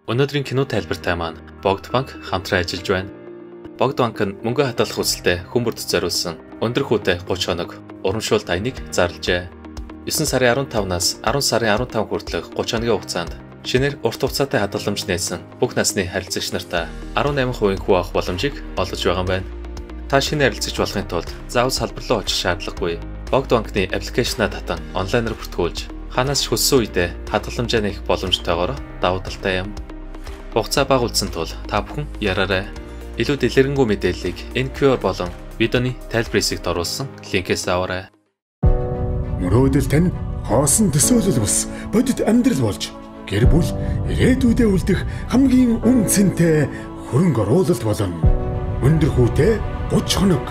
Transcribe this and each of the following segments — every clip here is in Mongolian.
Өнөөдрийн кино тайлбартай маань Богд банк хамтран ажиллаж байна. Богд банк нь мөнгө хадгалах хүсэлтэд хүмүүст зориулсан өндөр хүүтэй 30 хоног урамшуулт аяныг зарлажээ. 9 сарын 15-наас 10 сарын 15 хүртэлх 30 хоногийн хугацаанд шинээр урт хугацаатай хадгаламж нээсэн бүх насны харилцагч нартай 18% хүү авах боломжийг олгож байгаа юм байна. Та шинэ харилцагч болохын тулд заавал салбар руу очих шаардлагагүй. Богд банкны аппликейшнаа татан онлайнаар бүртгүүлж ханаас ч хүссэн үедээ хадгаламжаа нээх боломжтойгоор давуу талтай юм. Хугацаа бага үлдсэн тул та бүхэн яраарай. Илүү дэлгэрэнгүй мэдээллийг энэ QR болон видеоны тайлбар хэсэгт оруулсан линкээс аваарай. Мөрөөдөл тань хоосон төсөөлөл бус бодит амьдрал болж гэр бүл ирээдүйдээ үлдэх хамгийн үн цэнтэй хөрөнгө оруулалт болно. Өндөр хүүтэй 30 хоног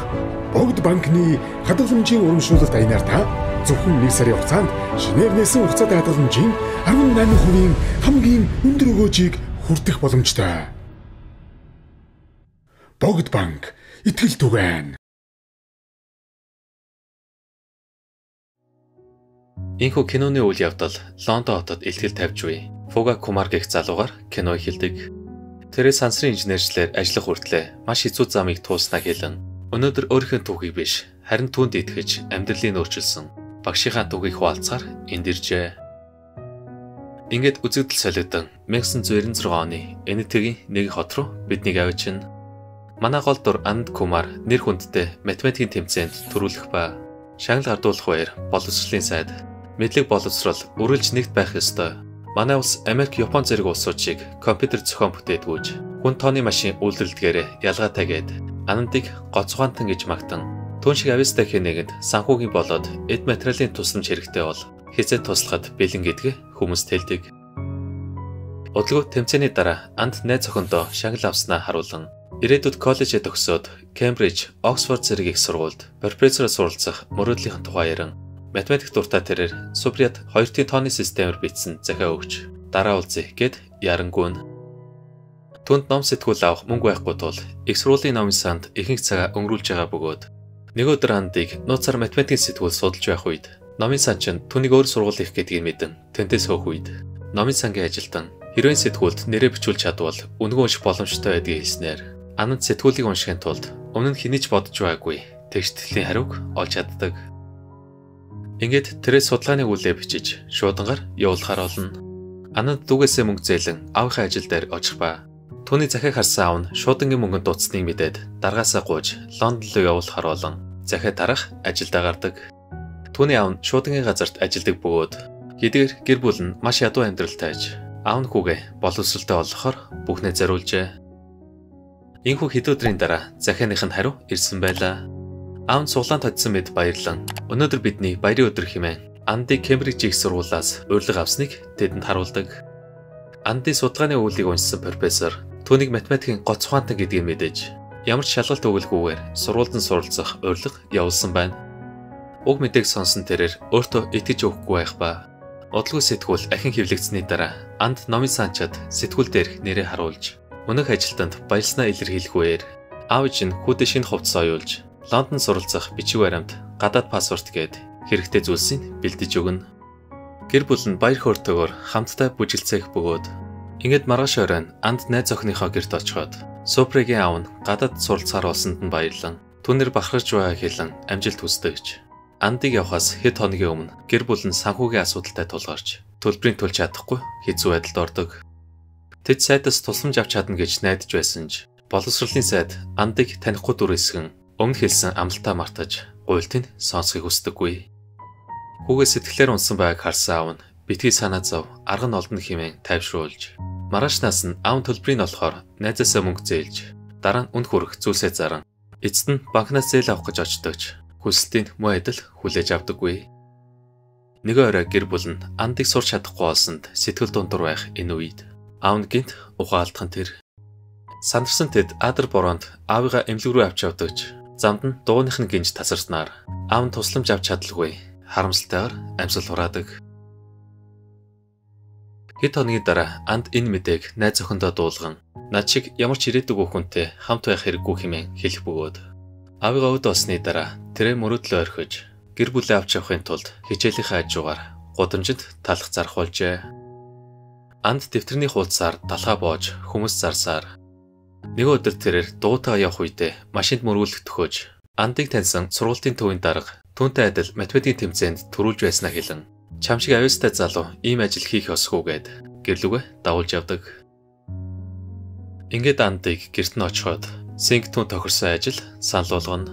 Богд банкны хадгаламжийн урамшуулалт аянаар та зөвхөн 1 сарын хугацаанд шинээр нээсэн хугацаатай хадгаламжийн 18% хамгийн өндөр өгөөжийг хүртэх боломжтой. Богд банк итгэл түгээн. Энэхүү киноны үйл явдал Лондон хотод илтгэл тавьж буй Фуга Кумар гэх залуугаар кино эхэлдэг. Тэрээр сансрын инженерчлэр ажиллах хүртлээр маш хэцүү замыг тууснаа хэлэн өнөөдөр өөрийнхөө түүхийг биш харин түүнд итгэж амьдралыг өөрчилсөн багшийнхаа түүхийг хуваалцахаар энд иржээ. Ингээд үзэгдэл солиодан 1996 оны Энэтхэгийн нэг хот руу биднийг авчина. Манай гол дур Ананд Кумар нэр хүндтэй математикийн тэмцээнд төрүүлэх ба шагнал гардуулах баяр боловсролын сайд мэдлэг боловсрол үргэлж нэгт байх ёстой. Манай улс Америк, Япон зэрэг улсуудыг компьютер зохион бүтээтгүүж хүн тооны машин үйлдвэрлэдгээр ялгаатай гээд Анандыг гоцгоонтон гэж магтан түүн шиг авьяастай хийнэгэнд санхүүгийн болоод эд материалын тусламж хэрэгтэй бол хязээ туслахад бэлэн гэдгээ хүмүүс хэлдэг. Удалгүй тэмцээний дараа Анд найз охиндоо шагнал авснаа харуулan ирээдүйд коллежид төгсөөд Кембриж, Оксфорд зэрэг их сургуульд профессороор суралцах мөрөөдлийнхэн тухай яран математик дуртай тэрээр Супрят 2-ын тооны системээр бичсэн захиа өгч дараа уулзъя гэд ярангуун. Түүнд ном сэтгүүл авах мөнгө байхгүй тул их сургуулийн номын санд ихэнх цагаа өнгөрүүлж байгаа бөгөөд нэг өдөр Андыг нууцаар математикийн сэтгүүл судалж байх үед номын сан чинь түүнийг өөр сургууль их гэдгийг мэдэн тэнтэс хөөх үед номын сангийн ажилтан хэрвээ сэтгүүлд нэрээ бичүүлж чадвал үнэгүй унших боломжтой байдгийг хэлснээр Ананд сэтгүүлийг уншихын тулд өмнө нь хэний ч бодож байгаагүй тэгштгэлийн хариуг олж чаддаг. Ингээд тэрээ судалгааны үлээ бичиж шуудангаар явуулахаар болно. Ананд дүүгээсээ мөнгө зээлэн аавынхаа ажил дээр очих ба түүний захиаг харсан аав нь шуудангийн мөнгөнд дутсныг мэдээд даргаасаа гууж Лондон руу явуулахаар болон захиа тарах ажилдаа гардаг. Түүний аав нь шуудангийн газарт ажилладаг бөгөөд хэдийгээр гэр бүл нь маш ядуу амьдралтай аж аав нь хүүгээ боловсролтой болгохоор бүхнээ зориулжээ. Энэхүү хэд өдрийн дараа захианых нь хариу ирсэн байлаа. Аав нь суглаанд хоцсон мэд баярлан өнөөдөр бидний баярын өдөр хэмээн Андыг Кембриж их сургуулиас урилга авсныг тэдэнд харуулдаг. Андын судалгааны өгүүлбэрийг уншсан профессор түүнийг математикийн гоц ухаантан гэдгийг мэдээж ямар ч шалгалт өгүүлгүйгээр сургуульд суралцах урилга явуулсан байна. Уг мэдээг сонсон тэрээр өөртөө итгэж өгөхгүй байх ба удалгүй сэтгүүл ахин хэвлэгдсэний дараа Анд номын санчаад сэтгүүл дээрх нэрээ харуулж өнөөх ажилтанд баярлснаа илэрхийлэхүүгээр аав чинь хүүтэй шинэ хувцас оюулж Лондон суралцах бичиг баримт, гадаад паспорт гээд хэрэгтэй зүйлсийг бэлдэж өгнө. Гэр бүл нь баяр хөөртэйгээр хамтдаа бүжгэлцээх бөгөөд ингээд маргааш оройн Анд найз охиныхоо гэрт очиход Супрегийн аав нь гадаад суралцахаар болсонд нь баярлан түүнэр бахархаж байгаа хэлэн амжилт хүсдэгч. Андыг явахаас хэд хоногийн өмнө гэр бүл нь санхүүгийн асуудалтай тулгарч төлбөрийг төлж чадахгүй хэцүү байдалд ордог. Тэд сайдаас тусламж авч чадна гэж найдаж байсан ч боловсролын сайд Андыг танихгүй дүр эсгэн өмнө хэлсэн амлалтаа мартаж гуйлтыг сонсхийг хүсдэггүй. Хүүгээ сэтгэлээр унсан байгааг харсан аав нь битгий санаа зов арга нь олдно хэмээн тайвшруулж маргаашнаас нь аав төлбөрийг олохоор найзаасаа мөнгө зээлж дараа нь үн хүрэх зүйлсээ заран эцэст нь банкнаас зээл авах гэж очдогч хүсэлтийн муу адил хүлээж авдаггүй. Нэг орой гэр бүл нь Андыг сурч чадахгүй болсонд сэтгэл дундуур байх энэ үед аав нь гинт ухаалтхан тэр сандарсан тэд Адар бороонд аавыгаа эмнэлэг рүү авч явдагч замд нь дууных нь гинж тасарснаар аав нь тусламж авч чадалгүй харамсалтайгаар амьсгал хураадаг. Хэд хоногийн дараа Анд энэ мэдээг найз охиндоо дуулган над шиг ямар ч ирээдүг хүнтэй хамт байх хэрэггүй хэмээн хэлэх бөгөөд аавыгаа өд болсны дараа тэрэ мөрөдлөө орхиж гэр бүлээ авч явахын тулд хичээлийнхээ хажуугаар гудамжинд талах зарах болжээ. анд дэвтэрний хуудасаар далхаа боож хүмүүс зарсаар. Нэг өдөр тэрээр дуутайгаа явах үедээ машинд мөргүүлэх төхөөж андыг таньсан сургуулийн төвийн дарга түүнтэй адил математикийн тэмцээнд төрүүлж байснаа хэлэн чам шиг аюустай залуу ийм ажил хийх ёсгүй гэд гэрлүгэ дагуулж явдаг. Ингээд андыг гэрт нь очиход Синг түн тохирсон ажил санал болгоно.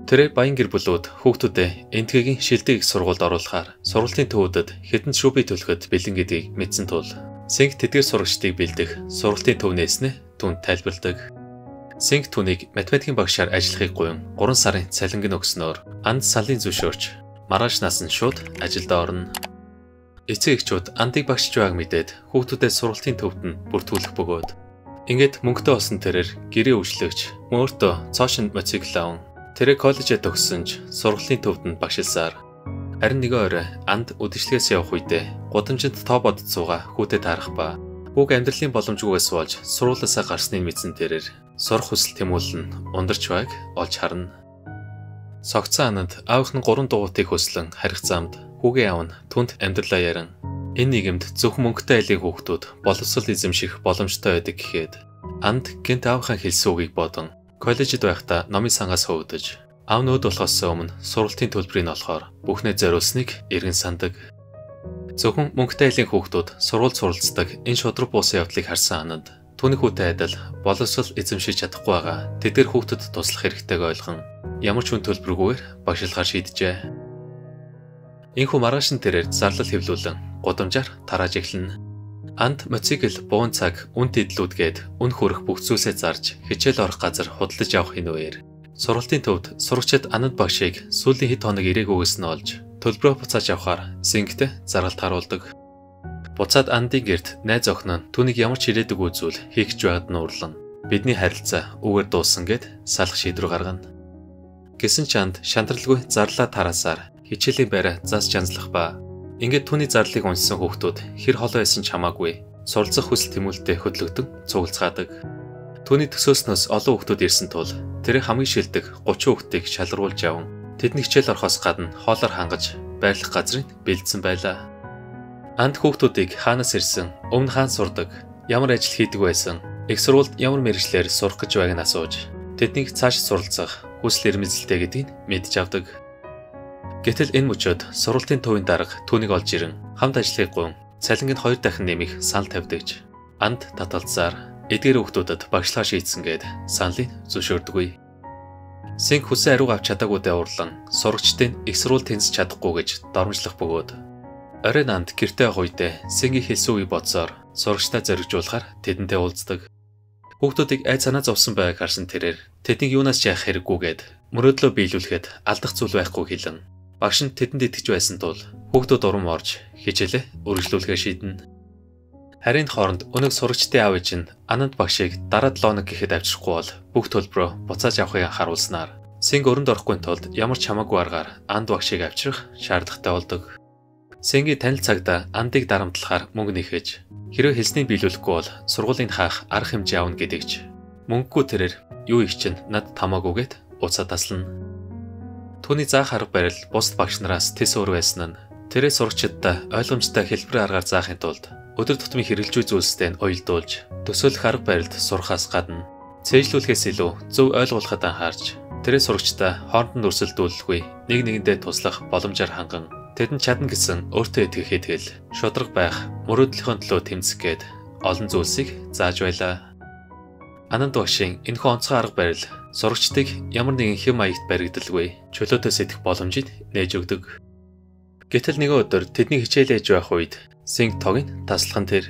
Тэр баян гэр бүлүүд хүүхдүүдэд энтгийн шилдэг их сургуульд оруулахаар сургуулийн төвүүдэд хэдэн шүүбий төлөхөд бэлэн гэдгийг мэдсэн тул Синг тэдгээр сурагчдыг бэлдэх сургуулийн төв нээснэ түн тайлбарладаг. Синг түүнийг математикийн багшаар ажиллахыг гуйн 3 сарын цалинг өгснөөр анд салын зөвшөөрч маргааш нас нь шууд ажилд орно. Эцэг эхчүүд андыг багшж байгааг мэдээд хүүхдүүдэд сургуулийн төвд нь бүртгүүлэх бөгөөд ингээд мөнгөтэй болсон тэрээр гэрээ үйлчлэгч мөртөө цоошин мотоцикл аван тэрэ коллежид төгссөн ч сургуулийн төвд нь багшилсаар харин нэг орой анд үдшилгээс явах үедээ гудамжинд тоо бодод сууга хүүтэд харах ба хүүг амьдралын боломжгүйгээс болж сургуулиасаа гарсныг мэдсэн тэрээр сурах хүсэл тэмүүлэн ундарч байг олж харна. Согцсон ананд аавх нь 3 дугуйтыг хөслөн харих замд хүүгээ аав нь түнд амьдралаа яран энэ нийгэмд зөвхөн мөнгөтэй айлын хүүхдүүд боловсрол эзэмших боломжтой байдаг гэхэд анд гэнт аавынхаа хэлсэн үгийг бодон коллежид байхдаа номын сангаас хөвдөж аав нөөд болохоос өмнө сургуулийн төлбөрийг олохоор бүхнээ зориулсныг эргэн сандаг. Зөвхөн мөнгөтэй айлын хүүхдүүд сургуульд суралцдаг энэ шудраг буусан явдлыг харсан ананд түүний хүүтэй адил боловсрол эзэмшиж чадахгүй байгаа тэдгээр хүүхдэд туслах хэрэгтэйг ойлгон ямар ч хүн төлбөргүйгээр багшилахаар шийджээ. Энэхүү маргааш нь тэрээр зарлал хэвлүүлэн гудамжаар тарааж эхэлнэ. Анд мотоцикл буун цаг үн тэдлүүдгээд үн хөрөх бүх зүйлсээ зарж хичээл орох газар худалдаж авах энэ үеэр сургуулийн төвд сурагчид ананд багшийг сүүлийн хэд хоног ирээгүйгээс нь олж төлбөрөө буцааж авахаар Сингтэй заргалт харуулдаг. Буцаад андын гэрт найз охин нь түүнийг ямар ч ирээдүггүй зүйл хийх гэж байгаад нь уурлан бидний харилцаа үгээр дууссан гэд салах шийдвэр гаргана. Гэсэн ч анд шантралгүй зарлаа тараасаар хичээлийн байраа зас жанслах ба ингээд түүний зарлыг уншсан хүүхдүүд хэр холоо байсан ч хамаагүй суралцах хүсэл тэмүүлтэд хөдлөгдөн цуглацгаадаг. Түүний төсөөснөөс олон хүүхдүүд ирсэн тул тэр хамгийн шилдэг 30 хүүхдийг шалгаруулж аван тэдний хичээл орохоос гадна хоолоор хангаж байрлах газрыг бэлдсэн байлаа. Анд хүүхдүүдийг хаанаас ирсэн, өмнө хаан сурдаг, ямар ажил хийдэг байсан, их сургуульд ямар мэргэжлэр сурах гэж байгааг нь асууж тэднийг цааш суралцах хүсэл эрмэлзэлтэй гэдгийг мэдж авдаг. Гэтэл энэ мөчөд сургуулийн төвийн дарга түүнийг олж ирэн хамт ажиллахыг гуйн цалинг нь 2 дахин нэмэх санал тавьдагч. Анд таталцсаар эдгээр хүүхдүүдэд багшлахаа шийдсэн гэд саналыг зөвшөөрдөггүй. Синг хүссэн ариуг авч чадаагүйдээ урлан сурагчдын их сургууль тэнцэж чадахгүй гэж дормжлох бөгөөд оройн анд гэртээ авах үедээ Сингийн хэлсэн үгийг бодсоор сурагчдаа зоригжуулахаар тэдэнтэй уулздаг. Хүүхдүүдийг айц санаа зовсон байгааг харсан тэрээр тэднийг юунаас ч яах хэрэггүйгээд мөрөөдлөө биелүүлэхэд алдах зүйл байхгүй хэлэн багш нь тэдэнд итгэж байсан тул хүүхдүүд урам орж хичээлээ үргэлжлүүлэхээ шийднэ. Харин хооронд өнөг сурагчдын аав ээж нь ананд багшийг дараа 7 хоног гэхэд авчрахгүй бол бүх төлбөрөө буцааж авахыг анхааруулснаар Синг өрөнд орохгүй тулд ямар ч хамаагүй аргаар анд багшийг авчрах шаардлагатай болдог. Сингийн танил цагта андыг дарамтлахаар мөнгө нэхэж хэрвээ хэлснийг биелүүлэхгүй бол сургуулийн хаах арга хэмжээ авна гэдэгч мөнгөгүй тэрээр юу их чинь над тамаагүйгээд уцаа таслана. Түүний заах арга барил бусд багш нараас тэс өөр байсан нь тэрээ сурагчдаа ойлгомжтой хэлбэр аргаар заахын тулд өдөр тутмын хэрэгжилж зүйлстэй нь уялдуулж төсөөлөх арга барилд сурахаас гадна цээжлүүлэхээс илүү зөв ойлгуулахад анхаарч тэрээ сурагчдаа хооронд нь өрсөлдүүлэхгүй нэг нэгэндээ туслах боломжоор ханган тэдэнд чадна гэсэн өөртөө итгэх итгэл шудраг байх мөрөөдлийнхөө төлөө тэмцэх гээд олон зүйлсийг зааж байлаа. Ананд багшийн энэхүү онцгой арга барил сурагчдыг ямар нэгэн хэм маягт баригдалгүй чөлөөтэй сэтгэх боломжийг нээж өгдөг. Гэтэл нэг өдөр тэдний хичээл ээж байх үед Синг тогийг таслах нь тэр.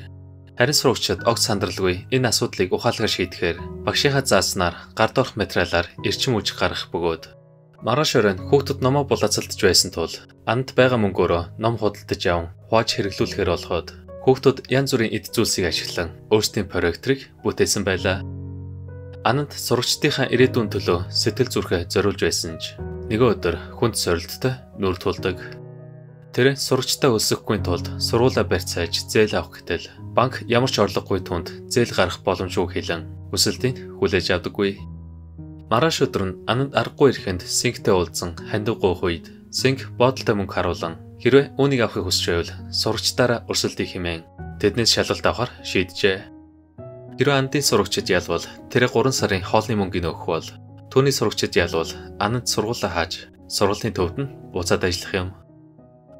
Харин сурагчид огт сандралгүй энэ асуудлыг ухаалгаар шийдэхээр багшийнхаа зааснаар гард орох материалаар эрчим үүсгэх гаргах бөгөөд маргааш оройн хүүхдүүд номоо булаацалдж байсан тул анд байгаа мөнгөөрөө ном худалдаж аван хувааж хэрэглүүлэхээр болоход хүүхдүүд янз бүрийн эд зүйлсийг ашиглан өөрсдийн проекторыг бүтээсэн байлаа. Ананд сурагчдынхаа ирээдүйн төлөө сэтгэл зүрхээ зориулж байсан ч нэгэн өдөр хүнд сорилттой нүрд тулдаг. Тэр сурагчдаа өлсөхгүй тулд сургуулаа барьцааж зээл авах гэтэл банк ямар ч орлогогүй түнд зээл гарах боломжгүй хэлэн хүсэлтийг хүлээж авдаггүй. Маргааш өдөр нь ананд аргагүй ирэхэнд Сингтэй уулзсан хандив гуйх үед Синг бодолтой мөнгө харуулan хэрвээ үүнийг авахыг хүсч байвал сурагчдаараа өрсөлдөж хэмээн тэднээс шалгалт авахар шийджээ. Хэрэв Анандын сурагчид ялвал тэр 3 сарын хоолны мөнгөний өгөх бол түүний сурагчид ялвал Ананд сургуулаа хааж сургуулийн төвд нь буцаад ажиллах юм.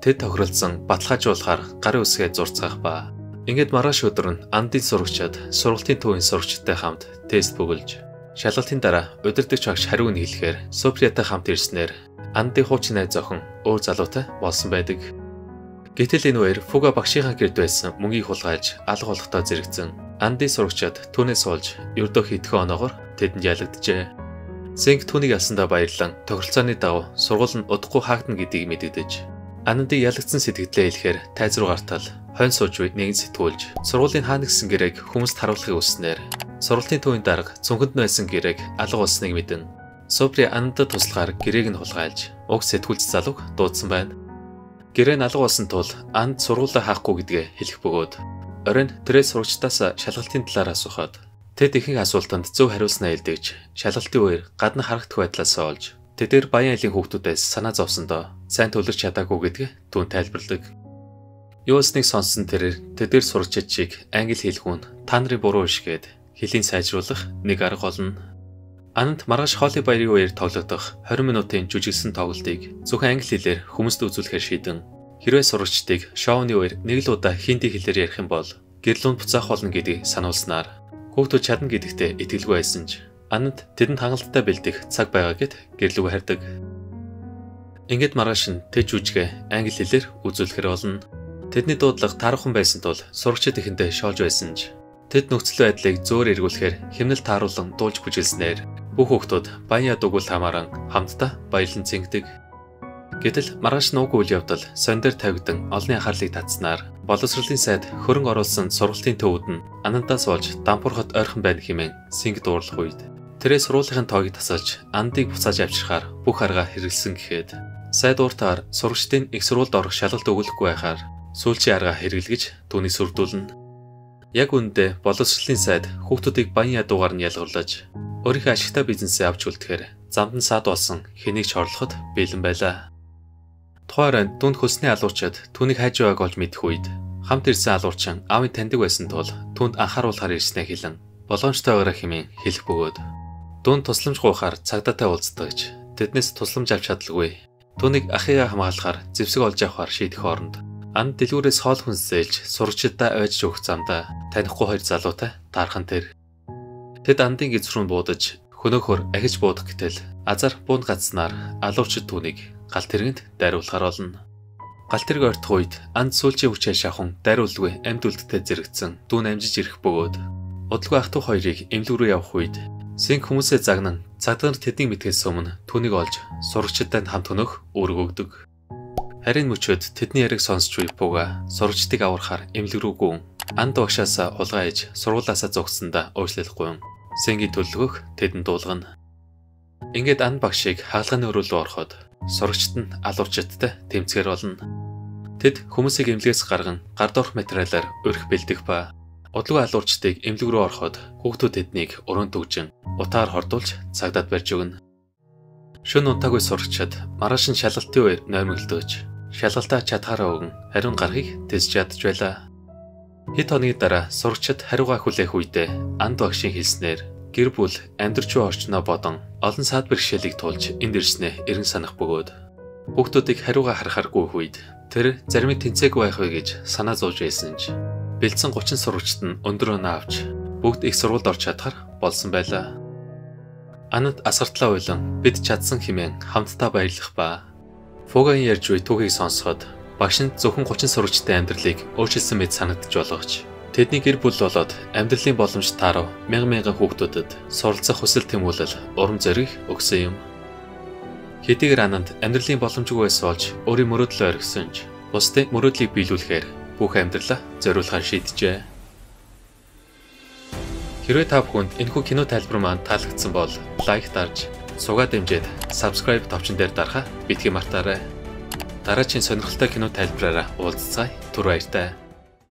Тэд тохиролцсон баталгаажуулахаар гарын үсгээ зурцгаах ба ингээд маргааш өдөр нь Анандын сурагчид сургуулийн төвийн сурагчидтай хамт тест бүгэлж шалгалтын дараа удирдагч багш хариу нь хэлэхээр Суприатай хамт ирснээр Анандын хуучин найз охин өөр залуутай болсон байдаг. Гэтэл энэ үеэр Фуга багшийнхаа гэрд байсан мөнгийг хулгайлж алга болохдоо зэрэгцэн Анандын сурагчид түүнээс суулж ердөө хэдхэн оноогоор тэдэнд ялагджээ. Сэнг түүнийг алсандаа баярлан тохиролцооны дагуу сургууль нь удахгүй хаагдана гэдгийг мэдэгдэж Анандын ялагдсан сэтгэлдээ хэлэхээр тайз руу гартал хойно сууж буй нэгэн сэтгүүлж сургуулийн хаана гэсэн гэрээг хүмүүст харуулахыг хүснээр сургуулийн төвийн дарга цүнхэнд байсан гэрээг алга болсныг мэдэн Супри Анандад туслахаар гэрээг нь хулгайлж уг сэтгүүлч залууг дуудсан байна. Гэрээ нь алга болсон тул Ананд сургуулаа хаахгүй гэдгээ хэлэх бөгөөд оройн тэрээс сурагчдаас шалгалтын талаар асуухад тэд ихэнх асуултанд зөв хариулснаа илдэгч шалгалтын үеэр гадна харагдах байдлаасаа олж тэдгээр баян айлын хүүхдүүдээс санаа зовсондоо сайн төлөрч чадаагүй гэдгээ түүн тайлбарладаг. Юусныг сонссон тэрээр тэдгээр сурагчид чиг англи хэлхүүн та нарын буруу ишгээд хэлийг сайжруулах нэг арга болно. Ананд маргааш хоолой баярын үеэр тоглогдох 20 минутын жүжигсэн тоглолтыг зөвхөн англи хэлээр хүмүүст үзүүлэхээр шийдэн хэрвээ сурагчдыг шоуны үеэр нэг л удаа хинди хэлээр ярих юм бол гэрлүүнд буцаах болно гэдгийг сануулснаар хүүхдүүд чадна гэдэгтээ итгэлгүй байсан ч Ананд тэдэнд хангалттай бэлдэх цаг байгаа гэд гэрлүүг хардаг. Ингээд маргааш нь тэд жүжигээ англи хэлээр үзүүлэхээр болно. Тэдний дуудлага таархан байсан тул сурагчид ихэндээ шоолж байсан ч тэд нөхцөл байдлыг зөөр эргүүлэхээр хэмнэл тааруулан дуулж бүжиглснээр бүх хүүхдүүд баян дугуйл хамааран хамтдаа баярлан цэнгдэг. Гэтэл маргааш нууг үйл явдал сондор тавигдан олонний анхаарлыг татснаар боловсролын сайд хөрөнгө оруулсан сургалтын төвүүд нь Анандаас болж дампуурхад ойрхон байна хэмээн синг дуурлах үед тэрээс сургуулийн тоогийг тасалж Анандыг буцааж авчирхаар бүх арга хэрэгэлсэн гэхэд сайд ууртаар сурагчдын их сургуульд орох шалгалт өгөхгүй байхаар сүүлчийн арга хэрэглэж түүний сүрдүүлнэ. Яг үүндээ боловсролын сайд хүүхдүүдийг баян ядуугаар нь ялгарлаж өөрийнхөө ашигтай бизнесээ авч үлдэхээр замд нь саад болсон хэнийг ч хорлоход бэлэн байлаа. Тухайн дунд хөлсний алуурчид түүнийг хайж байгааг олж мэдэх үед хамт ирсэн алуурчин аавын таньдаг байсан тул түүнд анхааруулахаар ирснээ хэлэн болгоомжтойгоор хэмээн хэлэх бөгөөд дунд тусламж гуйхаар цагдаатай уулздагч тэднээс тусламж авч чадалгүй түүнийг ахыгаа хамгаалахаар зэвсэг олж авахар шийдэх оронд Ананд дэлгүүрээс хоол хүнс зээлж сурагчдаа ойж өгөх замдаа танихгүй хоёр залуутай таархан тэр. Тэд Анандын гиз рүү буудаж хөнөөхөр ахиж буудах гэтэл азар буунд гацснаар алуурчид түүнийг галт тэргэнд дайруулахаар болно. Галт тэрэг ойртох үед Ананд сүүлчийн хүчээ шахун дайруулгүй амьд үлдтэй зэрэгцэн дүүн амжиж ирэх бөгөөд удалгүй ах トゥ хоёрыг эмнэлэг рүү явах үед синг хүмүүсээ загнан цагдаа нар тэдний мэдхээс өмнө түүнийг олж сурагчдад хамт хөнөх үүрэг өгдөг. Харин мөчөд тэдний яриг сонсч буй Фуга сурагчдыг аврахаар эмнэлэг рүү гүн Ананд багшаасаа улгааж сургуулаасаа зогссондоо уучлахгүй. Сингийн төлөвлөгөөх тэдэнд дуулгана. Ингээд Ананд багшийг хаалганы өрөө рүү ороход сурагчид нь алуурчидтай тэмцэхэр болно. Тэд хүмүүсийг эмнэлгээс гарган гард орох материалаар өрх бэлдэх ба удалгүй алуурчдыг эмнэлэг рүү ороход хүүхдүүд тэднийг өрөөнд төгжин утаар хордуулж цагдаад барьж өгнө. Шөнө унтаагүй сурагчид маргааш нь шалгалтын үеэр ноомигдож шалгалтаа чадхаараа өгөн хариун гарахыг тэсж ядж байлаа. Хэд хоногийн дараа сурагчид хариугаа хүлээх үедээ Ананд багшийн хэлснээр гэр бүл амьдрч буй орчноо бодон олон саад бэрхшээлийг туулж энд ирснээ эрен санах бөгөөд хүүхдүүдийг хариугаа харахааргүй үед тэр заримыг тэнцээгүй байх вэ гэж санаа зовж байсан ч бэлдсэн 30 сурагчид нь өндөр оноо авч бүгд их сургуульд орж чадхаар болсон байлаа. Ананд асгартлаа уйлан бид чадсан хэмээн хамтдаа баярлах ба Фугагийн ярьж буй түүхийг сонсоход багш нь зөвхөн 30 сурагчдын амьдралыг өөрчилсөн мэт санагдаж болгоч тэдний гэр бүл болоод амьдралын боломж таарав мянган хүүхдүүдэд суралцах хүсэл тэмүүлэл урам зориг өгсөн юм. Хэдийгээр Ананд амьдралын боломжгүйс олж өөрийн мөрөөдлөө орхисон ч бусдын мөрөөдлийг биелүүлэхээр бүх амьдралаа зориулахаар шийджээ. Хэрвээ та бүхэнд энэхүү кино тайлбар маань таалагдсан бол лайк дарж сугаа дэмжиж subscribe товчон дээр дарахаа битгий мартаарай. Дараагийн сонирхолтой кино тайлбараараа уулзцай. Түр баяртай.